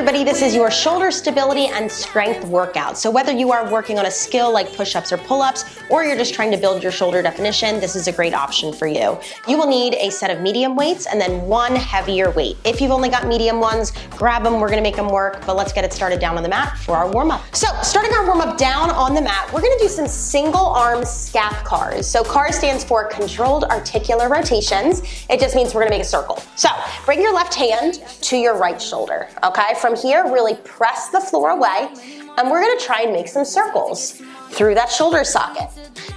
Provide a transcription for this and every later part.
everybody, this is your shoulder stability and strength workout. So whether you are working on a skill like push-ups or pull-ups, or you're just trying to build your shoulder definition, this is a great option for you. You will need a set of medium weights and then one heavier weight. If you've only got medium ones, grab them, we're gonna make them work, but let's get it started down on the mat for our warm-up. So starting our warm-up down on the mat, we're gonna do some single arm scap cars. So CAR stands for controlled articular rotations. It just means we're gonna make a circle. So bring your left hand to your right shoulder, okay? From here, really press the floor away, and we're gonna try and make some circles through that shoulder socket.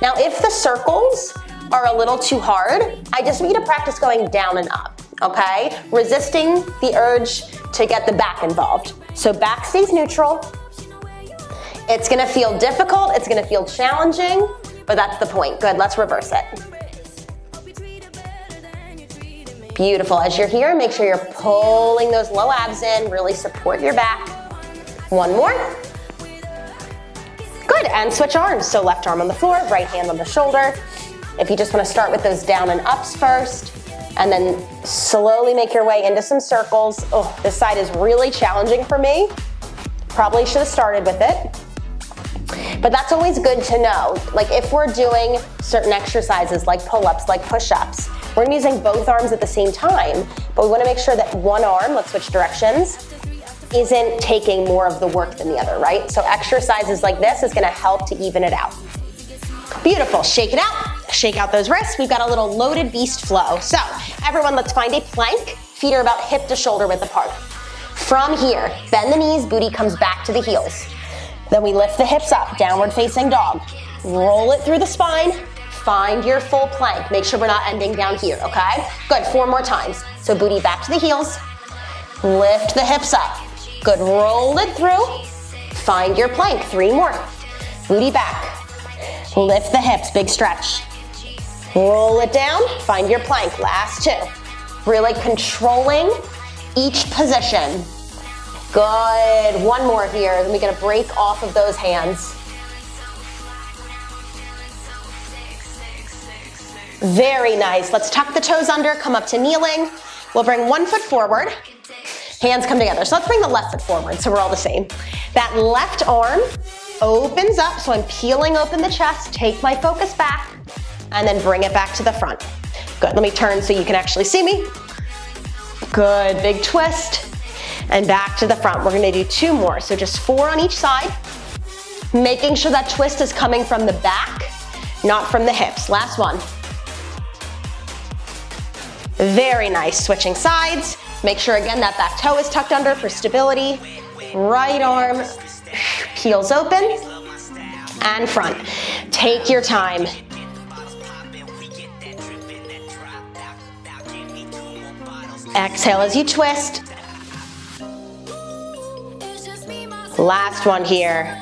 Now, if the circles are a little too hard, I just need to practice going down and up, okay? Resisting the urge to get the back involved. So back stays neutral. It's gonna feel difficult, it's gonna feel challenging, but that's the point. Good, let's reverse it. Beautiful. As you're here, make sure you're pulling those low abs in, really support your back. One more. Good, and switch arms. So left arm on the floor, right hand on the shoulder. If you just want to start with those down and ups first, and then slowly make your way into some circles. Oh, this side is really challenging for me. Probably should have started with it. But that's always good to know. Like if we're doing certain exercises like pull-ups, like push-ups, we're using both arms at the same time, but we want to make sure that one arm, let's switch directions, isn't taking more of the work than the other, right? So exercises like this is going to help to even it out. Beautiful. Shake it out. Shake out those wrists. We've got a little loaded beast flow. So everyone, let's find a plank. Feet are about hip to shoulder width apart. From here, bend the knees, booty comes back to the heels. Then we lift the hips up, downward facing dog. Roll it through the spine. Find your full plank. Make sure we're not ending down here, okay? Good, 4 more times. So booty back to the heels. Lift the hips up. Good, roll it through. Find your plank, 3 more. Booty back. Lift the hips, big stretch. Roll it down, find your plank, last 2. Really controlling each position. Good, 1 more here. Then we're gonna break off of those hands. Very nice. Let's tuck the toes under, come up to kneeling. We'll bring 1 foot forward. Hands come together. So let's bring the left foot forward so we're all the same. That left arm opens up, so I'm peeling open the chest, take my focus back, and then bring it back to the front. Good, let me turn so you can actually see me. Good, big twist, and back to the front. We're gonna do 2 more, so just 4 on each side. Making sure that twist is coming from the back, not from the hips. Last one. Very nice, switching sides. Make sure again that back toe is tucked under for stability. Right arm peels open and front. Take your time. Exhale as you twist. Last one here.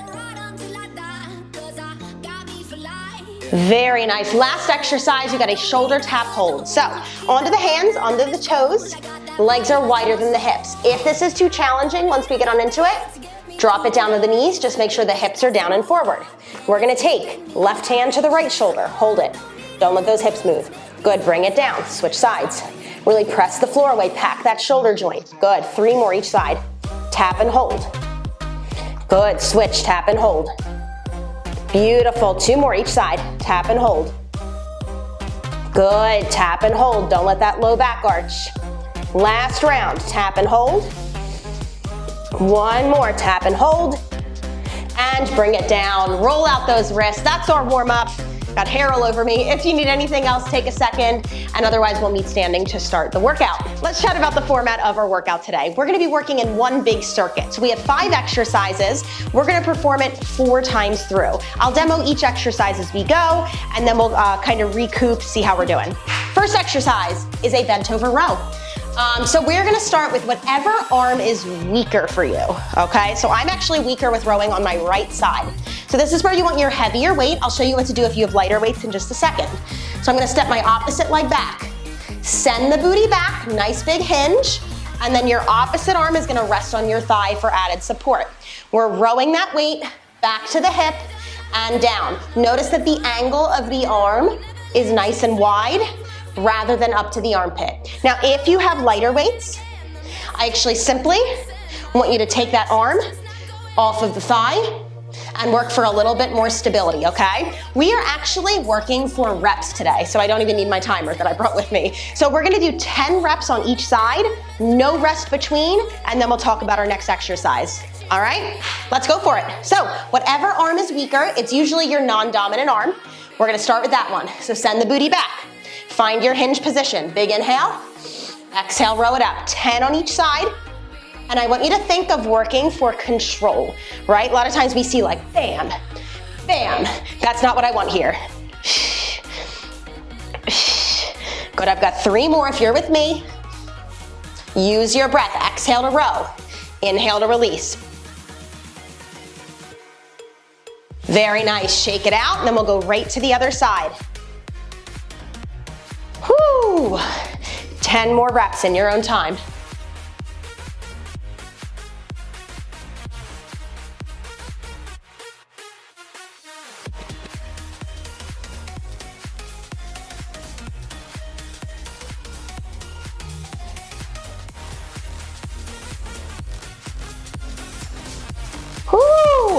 Very nice. Last exercise, you got a shoulder tap hold. So onto the hands, onto the toes. Legs are wider than the hips. If this is too challenging, once we get on into it, drop it down to the knees. Just make sure the hips are down and forward. We're gonna take left hand to the right shoulder. Hold it. Don't let those hips move. Good, bring it down. Switch sides. Really press the floor away. Pack that shoulder joint. Good, 3 more each side. Tap and hold. Good, switch, tap and hold. Beautiful, 2 more each side. Tap and hold. Good, tap and hold. Don't let that low back arch. Last round, tap and hold. 1 more, tap and hold. And bring it down. Roll out those wrists. That's our warm up. Got hair all over me. If you need anything else, take a second. And otherwise, we'll meet standing to start the workout. Let's chat about the format of our workout today. We're gonna be working in one big circuit. So we have 5 exercises. We're gonna perform it 4 times through. I'll demo each exercise as we go, and then we'll kind of recoup, see how we're doing. First exercise is a bent over row. So we're gonna start with whatever arm is weaker for you, okay? So I'm actually weaker with rowing on my right side. So this is where you want your heavier weight. I'll show you what to do if you have lighter weights in just a second. So I'm gonna step my opposite leg back. Send the booty back, nice big hinge, and then your opposite arm is gonna rest on your thigh for added support. We're rowing that weight back to the hip and down. Notice that the angle of the arm is nice and wide, rather than up to the armpit. Now, if you have lighter weights, I actually simply I want you to take that arm off of the thigh and work for a little bit more stability, okay? We are actually working for reps today, so I don't even need my timer that I brought with me. So we're gonna do 10 reps on each side, no rest between, and then we'll talk about our next exercise. All right, let's go for it. So whatever arm is weaker, it's usually your non-dominant arm. We're gonna start with that one. So send the booty back. Find your hinge position. Big inhale, exhale, row it up. 10 on each side. And I want you to think of working for control, right? A lot of times we see like bam, bam. That's not what I want here. Good, I've got 3 more if you're with me. Use your breath. Exhale to row. Inhale to release. Very nice. Shake it out, and then we'll go right to the other side. Whoo! 10 more reps in your own time.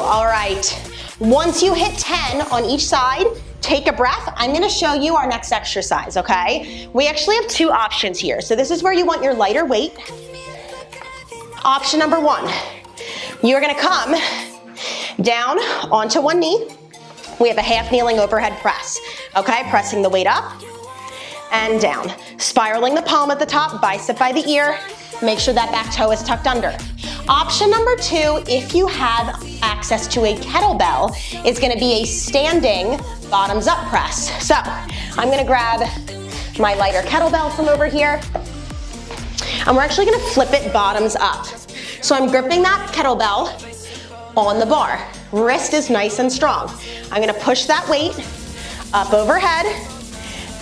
All right, once you hit 10 on each side, take a breath. I'm gonna show you our next exercise, okay? We actually have 2 options here. So this is where you want your lighter weight. Option number 1, you're gonna come down onto one knee. We have a half kneeling overhead press, okay? Pressing the weight up and down. Spiraling the palm at the top, bicep by the ear. Make sure that back toe is tucked under. Option number 2, if you have access to a kettlebell, is gonna be a standing bottoms up press. So I'm gonna grab my lighter kettlebell from over here, and we're actually gonna flip it bottoms up. So I'm gripping that kettlebell on the bar. Wrist is nice and strong. I'm gonna push that weight up overhead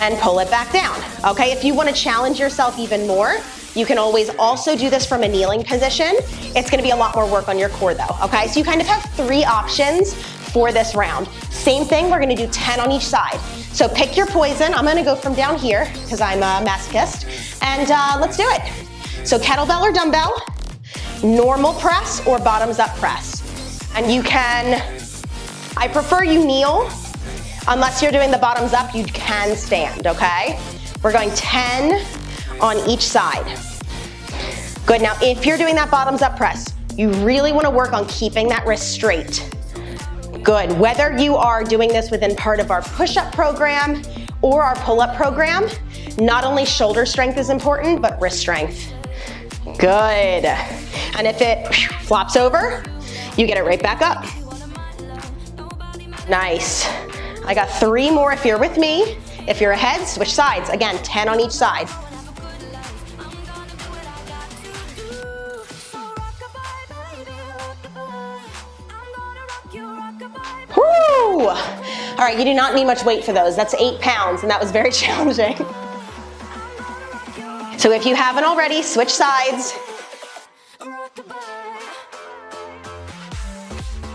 and pull it back down, okay? If you wanna challenge yourself even more, you can always also do this from a kneeling position. It's gonna be a lot more work on your core though, okay? So you kind of have 3 options for this round. Same thing, we're gonna do 10 on each side. So pick your poison. I'm gonna go from down here, because I'm a masochist, and let's do it. So kettlebell or dumbbell, normal press or bottoms up press. And you can, I prefer you kneel. Unless you're doing the bottoms up, you can stand, okay? We're going 10 on each side. Good, now if you're doing that bottoms up press, you really wanna work on keeping that wrist straight. Good, whether you are doing this within part of our push-up program or our pull-up program, not only shoulder strength is important, but wrist strength. Good, and if it flops over, you get it right back up. Nice. I got 3 more if you're with me. If you're ahead, switch sides. Again, 10 on each side. Woo! All right, you do not need much weight for those. That's 8 pounds, and that was very challenging. So if you haven't already, switch sides.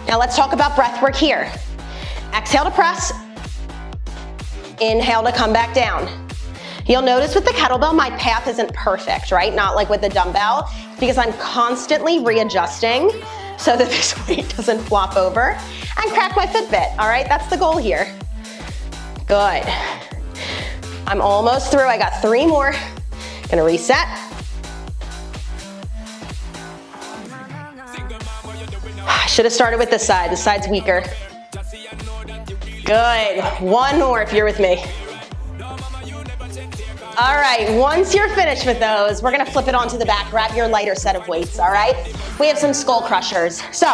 Now let's talk about breath work here. Exhale to press. Inhale to come back down. You'll notice with the kettlebell, my path isn't perfect, right? Not like with the dumbbell, because I'm constantly readjusting so that this weight doesn't flop over and crack my Fitbit, all right? That's the goal here. Good. I'm almost through, I got 3 more. Gonna reset. I should have started with this side. This side's weaker. Good. 1 more if you're with me. All right, once you're finished with those, we're gonna flip it onto the back, grab your lighter set of weights, all right? We have some skull crushers. So,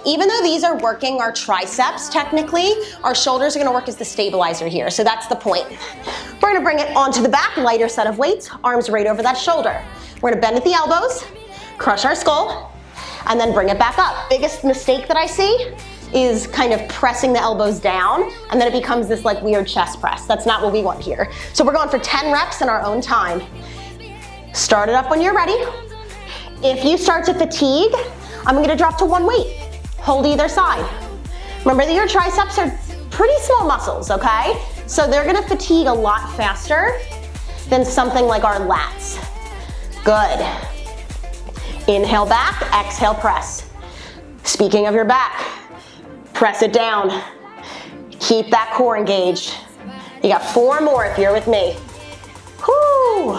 even though these are working our triceps, technically, our shoulders are gonna work as the stabilizer here, so that's the point. We're gonna bring it onto the back, lighter set of weights, arms right over that shoulder. We're gonna bend at the elbows, crush our skull, and then bring it back up. Biggest mistake that I see is kind of pressing the elbows down, and then it becomes this like weird chest press. That's not what we want here. So we're going for 10 reps in our own time. Start it up when you're ready. If you start to fatigue, I'm gonna drop to 1 weight. Hold either side. Remember that your triceps are pretty small muscles, okay? So they're gonna fatigue a lot faster than something like our lats. Good. Inhale back, exhale press. Speaking of your back, press it down. Keep that core engaged. You got 4 more if you're with me. Whoo!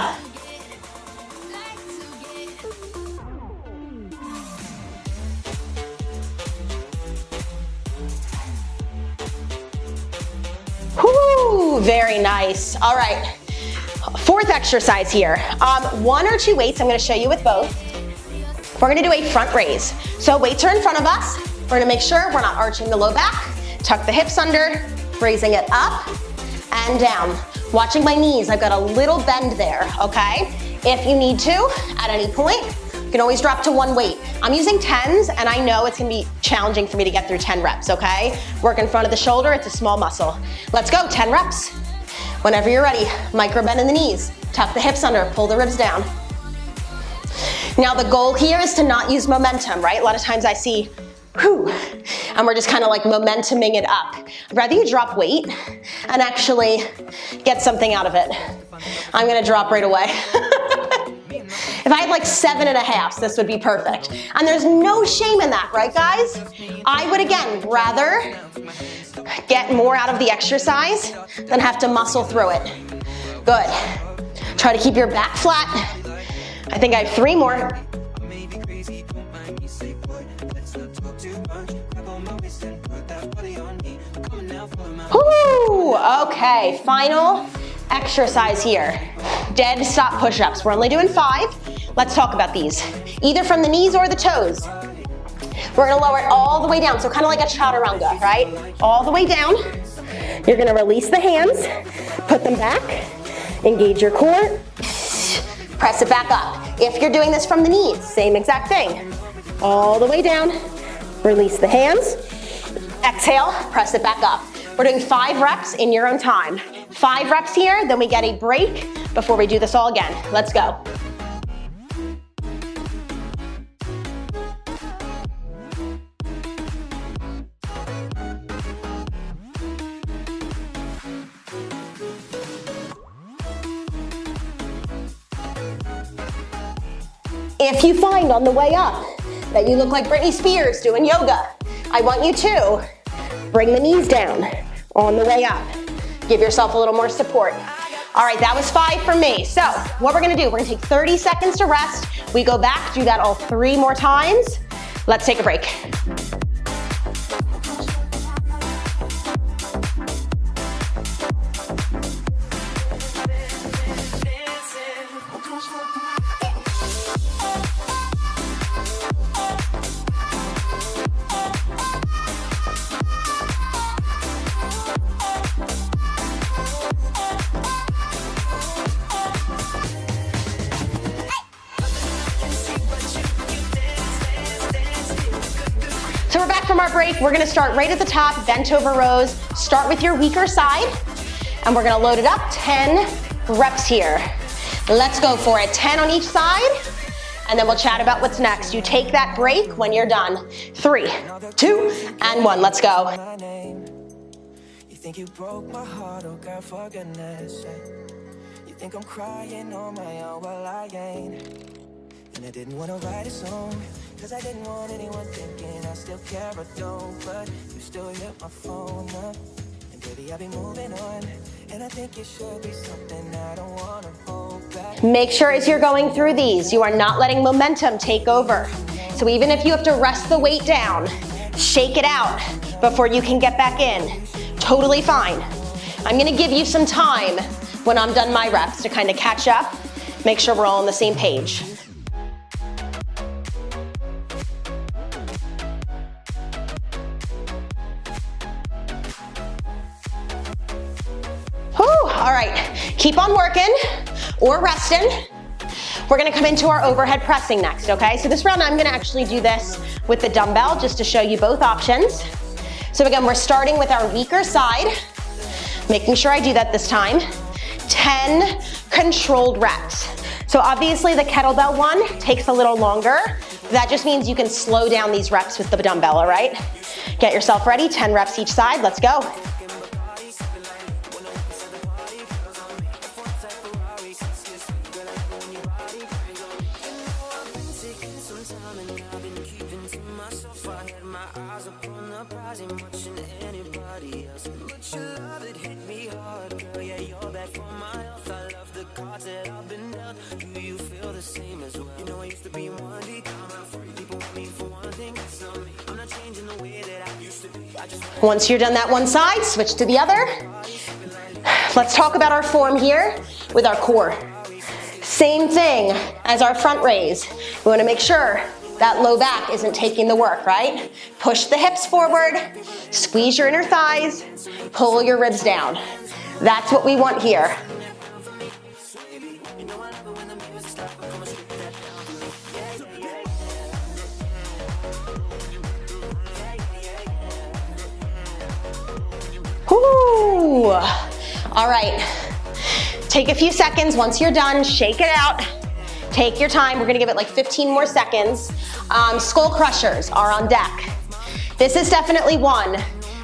Whoo! Very nice. All right. 4th exercise here. 1 or 2 weights. I'm going to show you with both. We're going to do a front raise. So weights are in front of us. We're going to make sure we're not arching the low back. Tuck the hips under, raising it up and down. Watching my knees, I've got a little bend there, okay? If you need to, at any point, you can always drop to 1 weight. I'm using 10s, and I know it's gonna be challenging for me to get through 10 reps, okay? Work in front of the shoulder, it's a small muscle. Let's go, 10 reps. Whenever you're ready, micro bend in the knees, tuck the hips under, pull the ribs down. Now the goal here is to not use momentum, right? A lot of times I see, whew, and we're just kind of like momentuming it up. I'd rather you drop weight and actually get something out of it. I'm gonna drop right away. If I had like 7.5, this would be perfect. And there's no shame in that, right guys? I would again rather get more out of the exercise than have to muscle through it. Good. Try to keep your back flat. I think I have 3 more. Woo! Okay, final exercise here. Dead stop push-ups. We're only doing 5. Let's talk about these. Either from the knees or the toes. We're gonna lower it all the way down, so kind of like a chaturanga, right? All the way down. You're gonna release the hands, put them back, engage your core, press it back up. If you're doing this from the knees, same exact thing. All the way down, release the hands, exhale, press it back up. We're doing 5 reps in your own time. 5 reps here, then we get a break before we do this all again. Let's go. If you find on the way up that you look like Britney Spears doing yoga, I want you to bring the knees down on the way up. Give yourself a little more support. All right, that was 5 for me. So what we're gonna do, we're gonna take 30 seconds to rest. We go back, do that all 3 more times. Let's take a break. So we're back from our break. We're gonna start right at the top, bent over rows. Start with your weaker side, and we're gonna load it up, 10 reps here. Let's go for it, 10 on each side, and then we'll chat about what's next. You take that break when you're done. 3, 2, and 1, let's go. You think you broke my heart, oh girl, for goodness sake. You think I'm crying on my own, well I ain't. And I didn't want to write a song, cause I didn't want anyone thinking I still care or don't. But you still hit my phone up, and baby I'll be moving on. And I think it should be something I don't want to hold back. Make sure as you're going through these, you are not letting momentum take over. So even if you have to rest the weight down, shake it out before you can get back in. Totally fine. I'm gonna give you some time when I'm done my reps to kind of catch up, make sure we're all on the same page. All right, keep on working or resting. We're gonna come into our overhead pressing next, okay? So this round, I'm gonna actually do this with the dumbbell just to show you both options. So again, we're starting with our weaker side, making sure I do that this time. 10 controlled reps. So obviously the kettlebell one takes a little longer. That just means you can slow down these reps with the dumbbell, all right? Get yourself ready, 10 reps each side, let's go. the same as well. You know I used to be one deep, I'm out free. People want me for one thing, that's on me. I'm not changing the way that I used to be. I just Once you're done that one side, switch to the other. Let's talk about our form here with our core. Same thing as our front raise. We want to make sure that low back isn't taking the work, right? Push the hips forward, squeeze your inner thighs, pull your ribs down. That's what we want here. Whoo! All right, take a few seconds. Once you're done, shake it out. Take your time. We're gonna give it like 15 more seconds. Skull crushers are on deck. This is definitely one.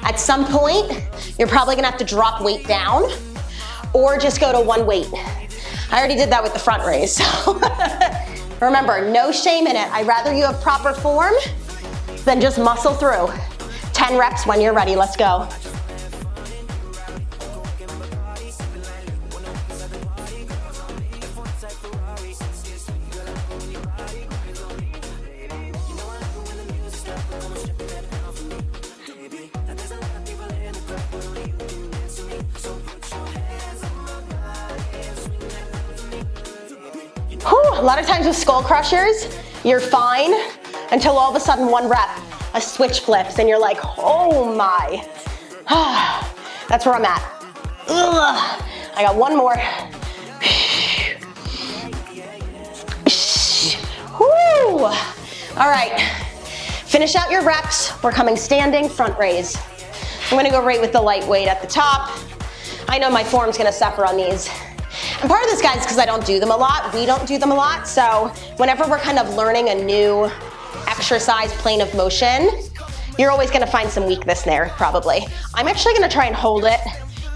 At some point, you're probably gonna have to drop weight down or just go to one weight. I already did that with the front raise. So remember, no shame in it. I'd rather you have proper form than just muscle through. 10 reps when you're ready, let's go. A lot of times with skull crushers, you're fine until all of a sudden one rep, a switch flips and you're like, oh my. That's where I'm at. Ugh. I got one more. Woo. All right, finish out your reps. We're coming standing front raise. I'm gonna go right with the lightweight at the top. I know my form's gonna suffer on these. And part of this, guys, because I don't do them a lot, we don't do them a lot, so whenever we're kind of learning a new exercise plane of motion, you're always gonna find some weakness there, probably. I'm actually gonna try and hold it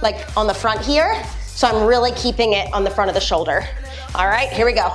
like on the front here, so I'm really keeping it on the front of the shoulder. All right, here we go.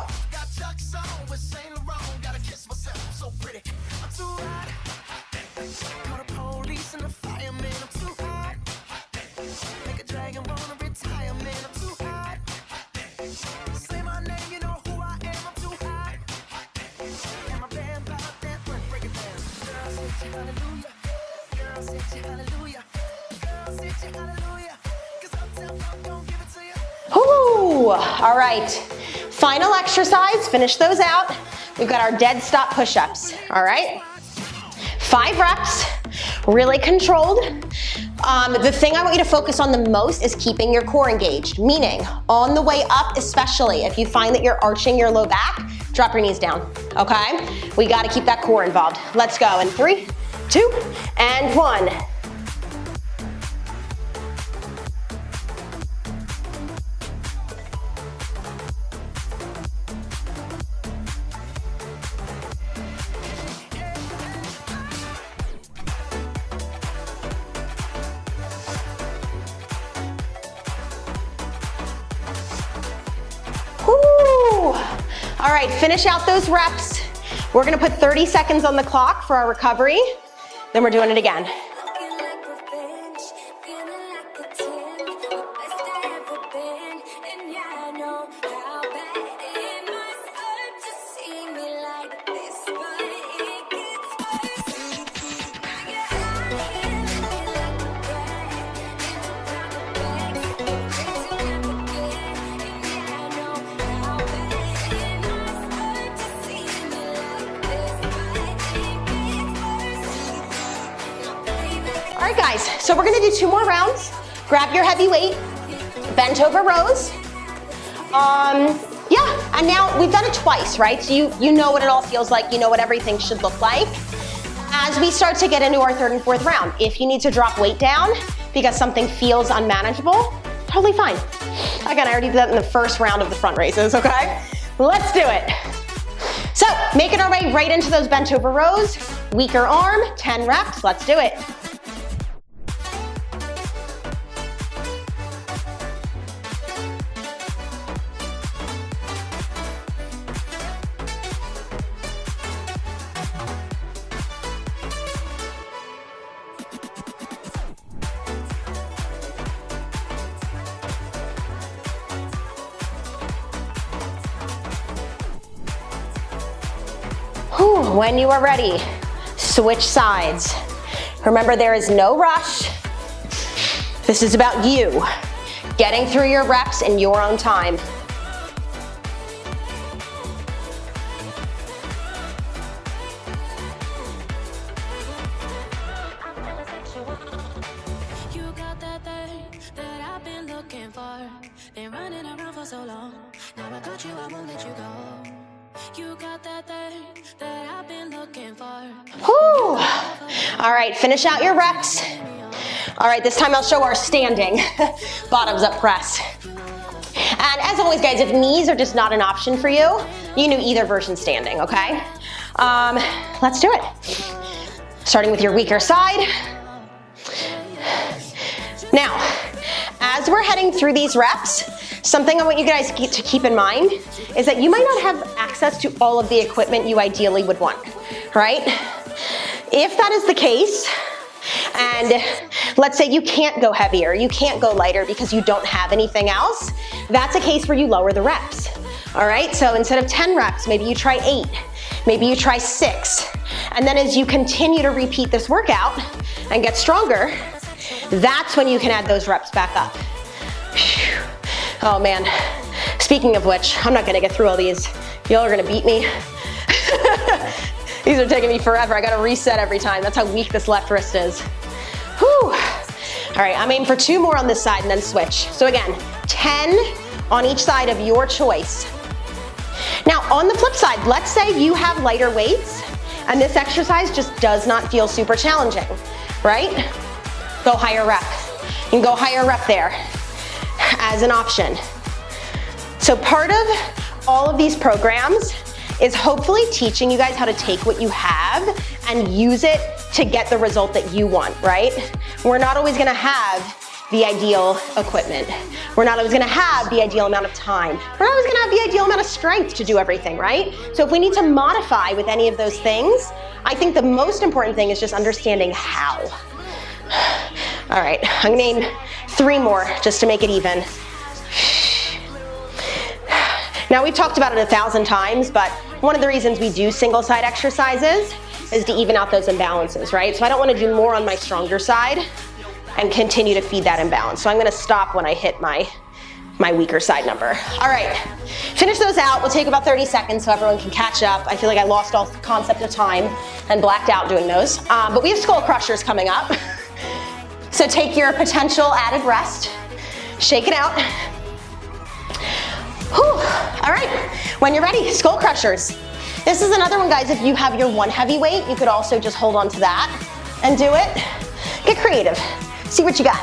Ooh, all right, final exercise, finish those out. We've got our dead stop push-ups, all right? 5 reps, really controlled. The thing I want you to focus on the most is keeping your core engaged, meaning on the way up especially, if you find that you're arching your low back, drop your knees down, okay? We gotta keep that core involved. Let's go in 3, 2, and 1. All right, finish out those reps. We're gonna put 30 seconds on the clock for our recovery. Then we're doing it again. All right, guys, so we're gonna do 2 more rounds. Grab your heavy weight, bent over rows. Yeah, and now we've done it twice, right? So you know what it all feels like, you know what everything should look like. As we start to get into our 3rd and 4th round, if you need to drop weight down because something feels unmanageable, totally fine. Again, I already did that in the 1st round of the front raises, okay? Let's do it. So, making our way right into those bent over rows, weaker arm, 10 reps, let's do it. When you are ready, switch sides. Remember, there is no rush. This is about you getting through your reps in your own time. You got that thing that I've been looking for. Been running around for so long. Now I got you, I won't let you go. You got that thing that I've been looking for. Whew. All right, finish out your reps. All right, this time I'll show our standing bottoms up press. And as always, guys, if knees are just not an option for you, you can do either version standing, okay? Let's do it. Starting with your weaker side. Now, as we're heading through these reps, something I want you guys to keep in mind is that you might not have access to all of the equipment you ideally would want, right? If that is the case, and let's say you can't go heavier, you can't go lighter because you don't have anything else, that's a case where you lower the reps, all right? So instead of 10 reps, maybe you try 8, maybe you try 6. And then as you continue to repeat this workout and get stronger, that's when you can add those reps back up. Whew. Oh man, speaking of which, I'm not gonna get through all these. Y'all are gonna beat me. These are taking me forever. I gotta reset every time. That's how weak this left wrist is. Whew. All right, I'm aiming for 2 more on this side and then switch. So again, 10 on each side of your choice. Now on the flip side, let's say you have lighter weights and this exercise just does not feel super challenging, right? Go higher rep. You can go higher rep there as an option. So part of all of these programs is hopefully teaching you guys how to take what you have and use it to get the result that you want, right? We're not always gonna have the ideal equipment. We're not always gonna have the ideal amount of time. We're not always gonna have the ideal amount of strength to do everything, right? So if we need to modify with any of those things, I think the most important thing is just understanding how. All right, I'm gonna aim 3 more just to make it even. Now we've talked about it 1,000 times, but one of the reasons we do single side exercises is to even out those imbalances, right? So I don't wanna do more on my stronger side and continue to feed that imbalance. So I'm gonna stop when I hit my weaker side number. All right, finish those out. We'll take about 30 seconds so everyone can catch up. I feel like I lost all concept of time and blacked out doing those. But we have skull crushers coming up. So take your potential added rest, shake it out. Whew. All right, when you're ready, skull crushers. This is another one, guys. If you have your one heavy weight, you could also just hold on to that and do it. Get creative, see what you got.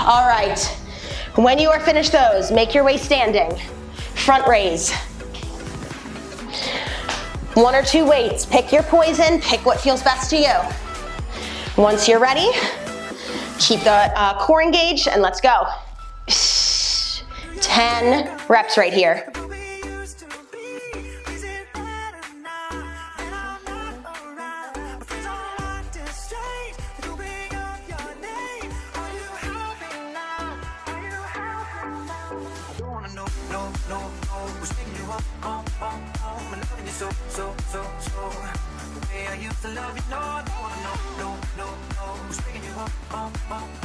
All right, when you are finished those, make your way standing. Front raise. 1 or 2 weights, pick your poison, pick what feels best to you. Once you're ready, keep the core engaged and let's go. 10 reps right here.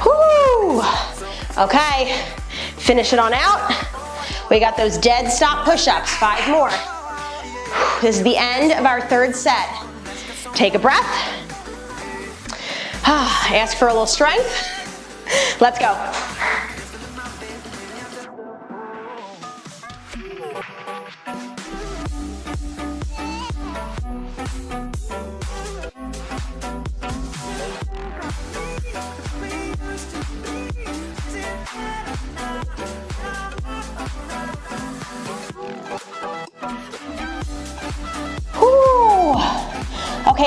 Whoo! Okay, finish it on out. We got those dead stop push-ups, 5 more. This is the end of our 3rd set. Take a breath. Ask for a little strength. Let's go.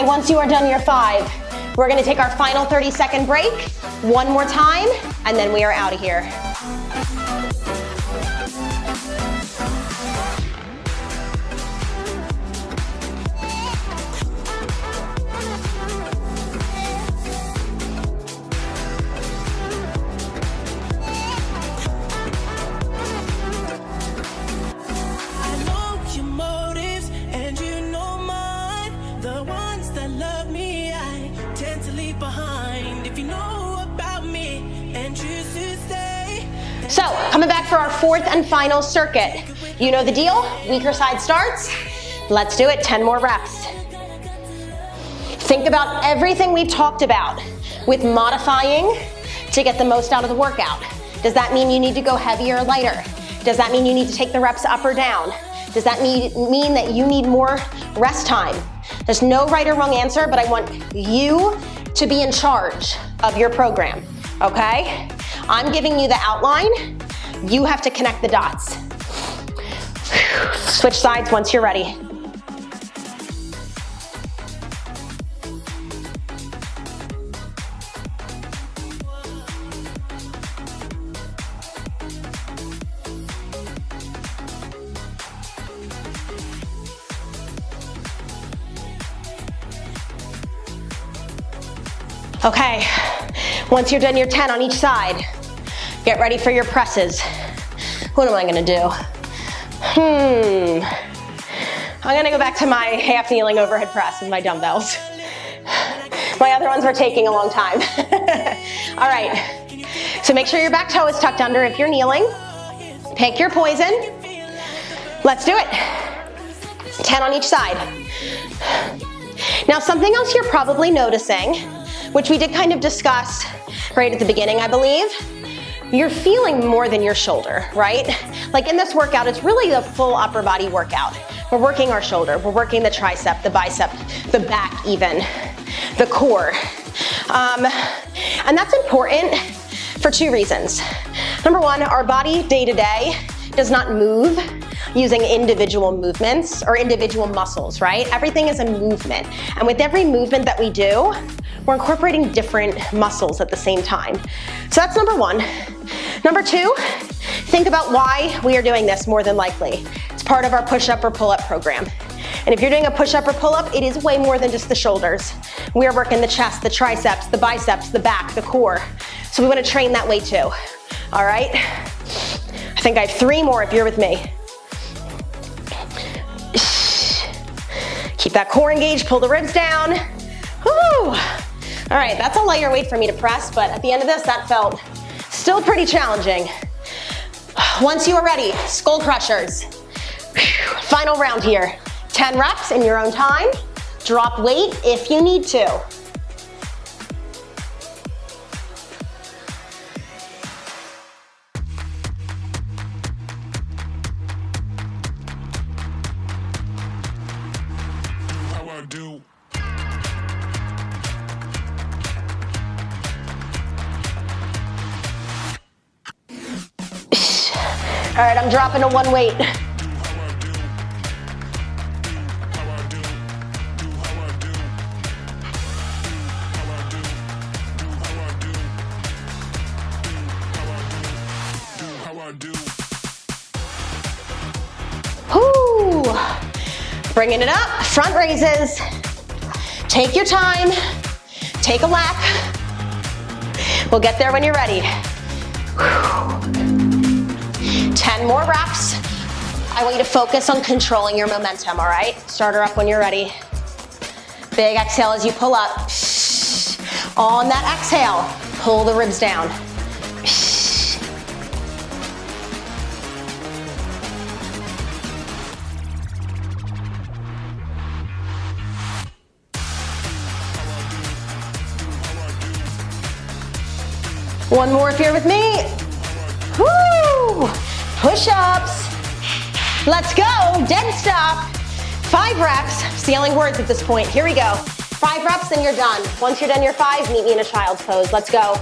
Okay, once you are done your 5, we're gonna take our final 30-second break, one more time, and then we are out of here. So, coming back for our 4th and final circuit. You know the deal, weaker side starts. Let's do it, 10 more reps. Think about everything we've talked about with modifying to get the most out of the workout. Does that mean you need to go heavier or lighter? Does that mean you need to take the reps up or down? Does that mean that you need more rest time? There's no right or wrong answer, but I want you to be in charge of your program, okay? I'm giving you the outline. You have to connect the dots. Switch sides once you're ready. Okay, once you're done your 10 on each side, get ready for your presses. What am I gonna do? I'm gonna go back to my half kneeling overhead press with my dumbbells. My other ones were taking a long time. All right, so make sure your back toe is tucked under if you're kneeling. Pick your poison. Let's do it. 10 on each side. Now, something else you're probably noticing, which we did kind of discuss right at the beginning, I believe, you're feeling more than your shoulder, right? Like in this workout, it's really the full upper body workout. We're working our shoulder, we're working the tricep, the bicep, the back even, the core. And that's important for 2 reasons. Number 1, our body day to day does not move using individual movements or individual muscles, right? Everything is a movement. And with every movement that we do, we're incorporating different muscles at the same time. So that's number 1. Number 2, think about why we are doing this more than likely. It's part of our push-up or pull-up program. And if you're doing a push-up or pull-up, it is way more than just the shoulders. We are working the chest, the triceps, the biceps, the back, the core. So we want to train that way too. All right? I think I have 3 more if you're with me. Keep that core engaged, pull the ribs down. Woo! All right, that's a lighter weight for me to press, but at the end of this, that felt still pretty challenging. Once you are ready, skull crushers. Final round here. 10 reps in your own time. Drop weight if you need to. All right, I'm dropping to 1 weight. Whoo! Bringing it up, front raises. Take your time, take a lap. We'll get there when you're ready. 10 more reps. I want you to focus on controlling your momentum, all right? Start her up when you're ready. Big exhale as you pull up. On that exhale, pull the ribs down. One more if you're with me. Woo! Push-ups. Let's go, dead stop. 5 reps, stealing words at this point. Here we go. 5 reps, then you're done. Once you're done your 5, meet me in a child's pose. Let's go.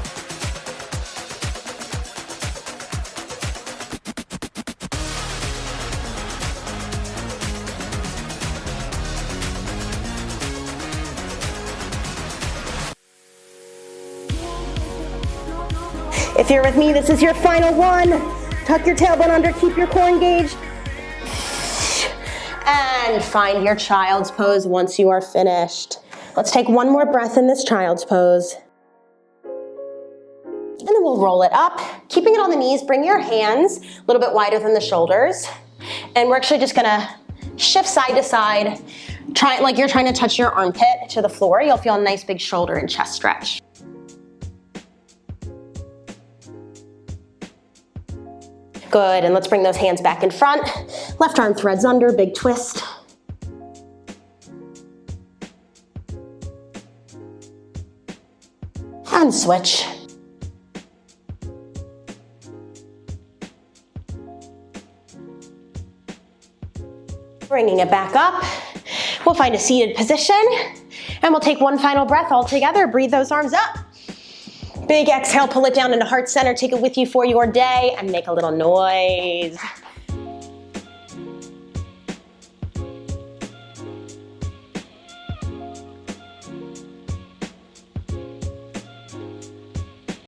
If you're with me, this is your final one. Tuck your tailbone under, keep your core engaged. And find your child's pose once you are finished. Let's take one more breath in this child's pose. And then we'll roll it up. Keeping it on the knees, bring your hands a little bit wider than the shoulders. And we're actually just gonna shift side to side. Try it like you're trying to touch your armpit to the floor. You'll feel a nice big shoulder and chest stretch. Good, and let's bring those hands back in front. Left arm threads under, big twist. And switch. Bringing it back up. We'll find a seated position, and we'll take one final breath all together. Breathe those arms up. Big exhale, pull it down into heart center, take it with you for your day, and make a little noise.